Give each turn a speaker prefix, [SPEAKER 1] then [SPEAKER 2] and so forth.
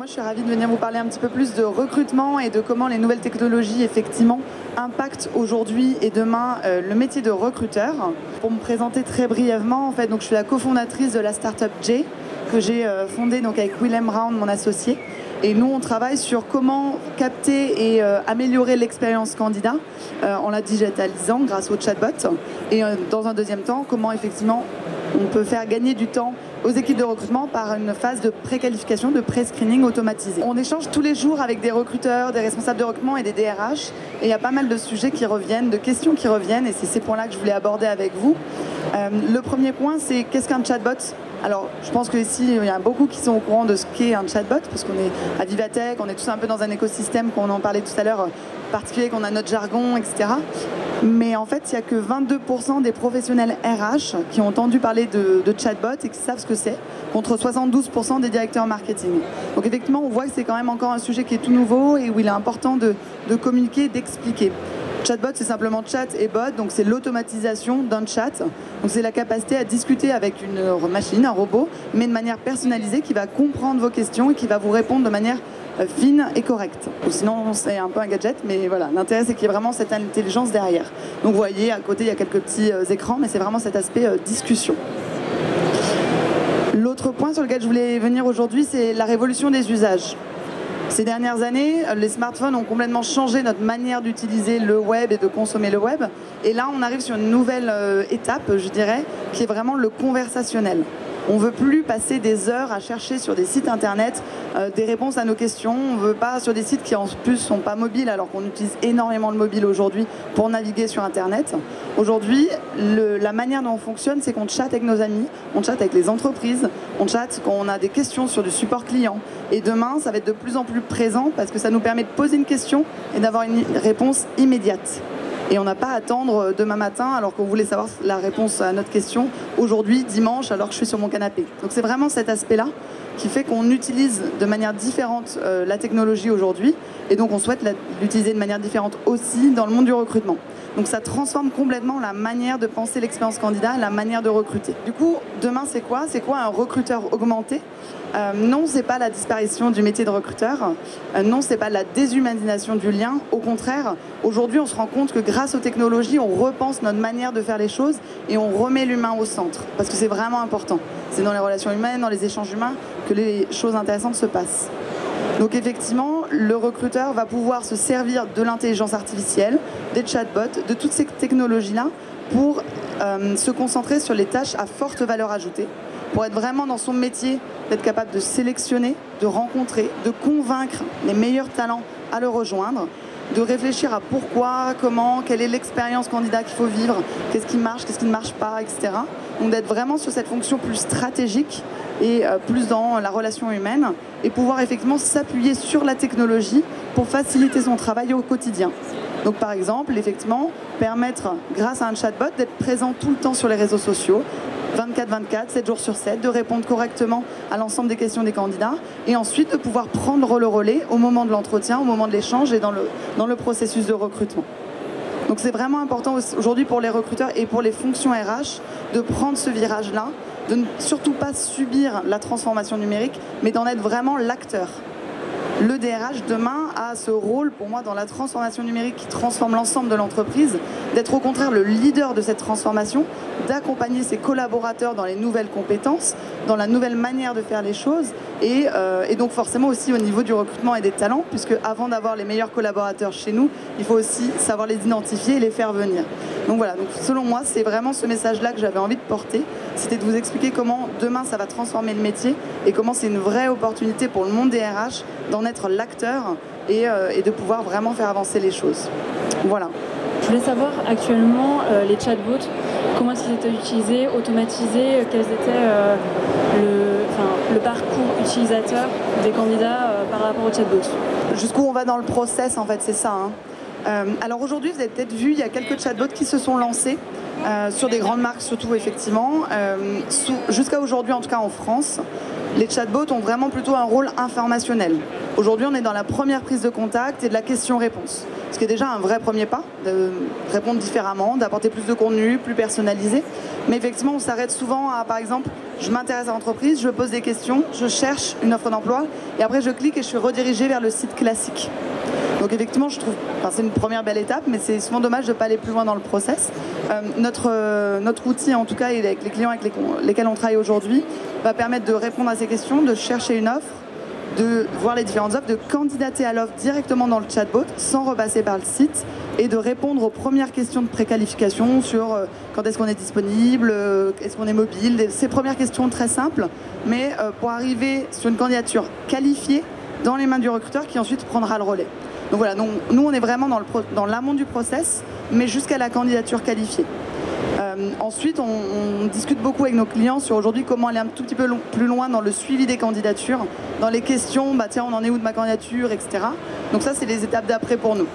[SPEAKER 1] je suis ravie de venir vous parler un petit peu plus de recrutement et de comment les nouvelles technologies, effectivement, impactent aujourd'hui et demain le métier de recruteur. Pour me présenter très brièvement, en fait, donc, je suis la cofondatrice de la startup J, que j'ai fondée donc, avec Willem Round, mon associé. Et nous, on travaille sur comment capter et améliorer l'expérience candidat en la digitalisant grâce au chatbot. Et dans un deuxième temps, comment effectivement on peut faire gagner du temps aux équipes de recrutement par une phase de préqualification, de pré-screening automatisé. On échange tous les jours avec des recruteurs, des responsables de recrutement et des DRH. Et il y a pas mal de sujets qui reviennent, de questions qui reviennent. Et c'est ces points-là que je voulais aborder avec vous. Le premier point, c'est qu'est-ce qu'un chatbot ? Alors, je pense qu'ici, il y a beaucoup qui sont au courant de ce qu'est un chatbot, parce qu'on est à Vivatech, on est tous un peu dans un écosystème, qu'on en parlait tout à l'heure, particulier, qu'on a notre jargon, etc. Mais en fait, il n'y a que 22% des professionnels RH qui ont entendu parler de chatbot et qui savent ce que c'est, contre 72% des directeurs marketing. Donc effectivement, on voit que c'est quand même encore un sujet qui est tout nouveau et où il est important de communiquer, d'expliquer. Chatbot, c'est simplement chat et bot, donc c'est l'automatisation d'un chat. Donc c'est la capacité à discuter avec une machine, un robot, mais de manière personnalisée qui va comprendre vos questions et qui va vous répondre de manière fine et correcte. Ou sinon, c'est un peu un gadget, mais voilà, l'intérêt c'est qu'il y ait vraiment cette intelligence derrière. Donc vous voyez, à côté, il y a quelques petits écrans, mais c'est vraiment cet aspect discussion. L'autre point sur lequel je voulais venir aujourd'hui, c'est la révolution des usages. Ces dernières années, les smartphones ont complètement changé notre manière d'utiliser le web et de consommer le web. Et là, on arrive sur une nouvelle étape, je dirais, qui est vraiment le conversationnel. On ne veut plus passer des heures à chercher sur des sites internet des réponses à nos questions. On ne veut pas sur des sites qui en plus ne sont pas mobiles, alors qu'on utilise énormément le mobile aujourd'hui pour naviguer sur internet. Aujourd'hui, la manière dont on fonctionne, c'est qu'on chatte avec nos amis, on chatte avec les entreprises, on chatte quand on a des questions sur du support client. Et demain, ça va être de plus en plus présent parce que ça nous permet de poser une question et d'avoir une réponse immédiate. Et on n'a pas à attendre demain matin alors qu'on voulait savoir la réponse à notre question aujourd'hui, dimanche, alors que je suis sur mon canapé. Donc c'est vraiment cet aspect-là qui fait qu'on utilise de manière différente la technologie aujourd'hui. Et donc on souhaite l'utiliser de manière différente aussi dans le monde du recrutement. Donc ça transforme complètement la manière de penser l'expérience candidat, la manière de recruter. Du coup, demain c'est quoi ? C'est quoi un recruteur augmenté ? Non, c'est pas la disparition du métier de recruteur. Non, c'est pas la déshumanisation du lien. Au contraire, aujourd'hui, on se rend compte que grâce aux technologies, on repense notre manière de faire les choses et on remet l'humain au centre. Parce que c'est vraiment important. C'est dans les relations humaines, dans les échanges humains que les choses intéressantes se passent. Donc effectivement, le recruteur va pouvoir se servir de l'intelligence artificielle, des chatbots, de toutes ces technologies-là pour se concentrer sur les tâches à forte valeur ajoutée, pour être vraiment dans son métier, d'être capable de sélectionner, de rencontrer, de convaincre les meilleurs talents à le rejoindre, de réfléchir à pourquoi, comment, quelle est l'expérience candidat qu'il faut vivre, qu'est-ce qui marche, qu'est-ce qui ne marche pas, etc. Donc d'être vraiment sur cette fonction plus stratégique et plus dans la relation humaine et pouvoir effectivement s'appuyer sur la technologie pour faciliter son travail au quotidien. Donc par exemple, effectivement, permettre, grâce à un chatbot, d'être présent tout le temps sur les réseaux sociaux, 24/24, 7 jours sur 7, de répondre correctement à l'ensemble des questions des candidats et ensuite de pouvoir prendre le relais au moment de l'entretien, au moment de l'échange et dans le processus de recrutement. Donc c'est vraiment important aujourd'hui pour les recruteurs et pour les fonctions RH de prendre ce virage-là, de ne surtout pas subir la transformation numérique, mais d'en être vraiment l'acteur. Le DRH demain a ce rôle pour moi dans la transformation numérique qui transforme l'ensemble de l'entreprise, d'être au contraire le leader de cette transformation, d'accompagner ses collaborateurs dans les nouvelles compétences, dans la nouvelle manière de faire les choses et donc forcément aussi au niveau du recrutement et des talents, puisque avant d'avoir les meilleurs collaborateurs chez nous, il faut aussi savoir les identifier et les faire venir. Donc voilà, donc selon moi, c'est vraiment ce message-là que j'avais envie de porter, c'était de vous expliquer comment demain ça va transformer le métier et comment c'est une vraie opportunité pour le monde des RH d'en être l'acteur et de pouvoir vraiment faire avancer les choses. Voilà.
[SPEAKER 2] Je voulais savoir actuellement les chatbots, comment est-ce qu'ils étaient utilisés, automatisés, quels étaient le parcours utilisateur des candidats par rapport aux chatbots.
[SPEAKER 1] Jusqu'où on va dans le process en fait, c'est ça. Alors aujourd'hui, vous avez peut-être vu, il y a quelques chatbots qui se sont lancés sur des grandes marques surtout effectivement. Jusqu'à aujourd'hui, en tout cas en France, les chatbots ont vraiment plutôt un rôle informationnel. Aujourd'hui, on est dans la première prise de contact et de la question-réponse. ce qui est déjà un vrai premier pas, de répondre différemment, d'apporter plus de contenu, plus personnalisé. Mais effectivement, on s'arrête souvent à, par exemple, je m'intéresse à l'entreprise, je pose des questions, je cherche une offre d'emploi, et après je clique et je suis redirigé vers le site classique. Donc effectivement, je trouve, c'est une première belle étape, mais c'est souvent dommage de ne pas aller plus loin dans le process. Notre outil, en tout cas, et avec les clients avec lesquels on travaille aujourd'hui, va permettre de répondre à ces questions, de chercher une offre, de voir les différentes offres, de candidater à l'offre directement dans le chatbot sans repasser par le site et de répondre aux premières questions de préqualification sur quand est-ce qu'on est disponible, est-ce qu'on est mobile, ces premières questions très simples, mais pour arriver sur une candidature qualifiée dans les mains du recruteur qui ensuite prendra le relais. Donc voilà, nous on est vraiment dans l'amont du process, mais jusqu'à la candidature qualifiée. Ensuite, on discute beaucoup avec nos clients sur aujourd'hui comment aller un tout petit peu plus loin dans le suivi des candidatures, dans les questions, tiens, on en est où de ma candidature, etc. Donc ça, c'est les étapes d'après pour nous.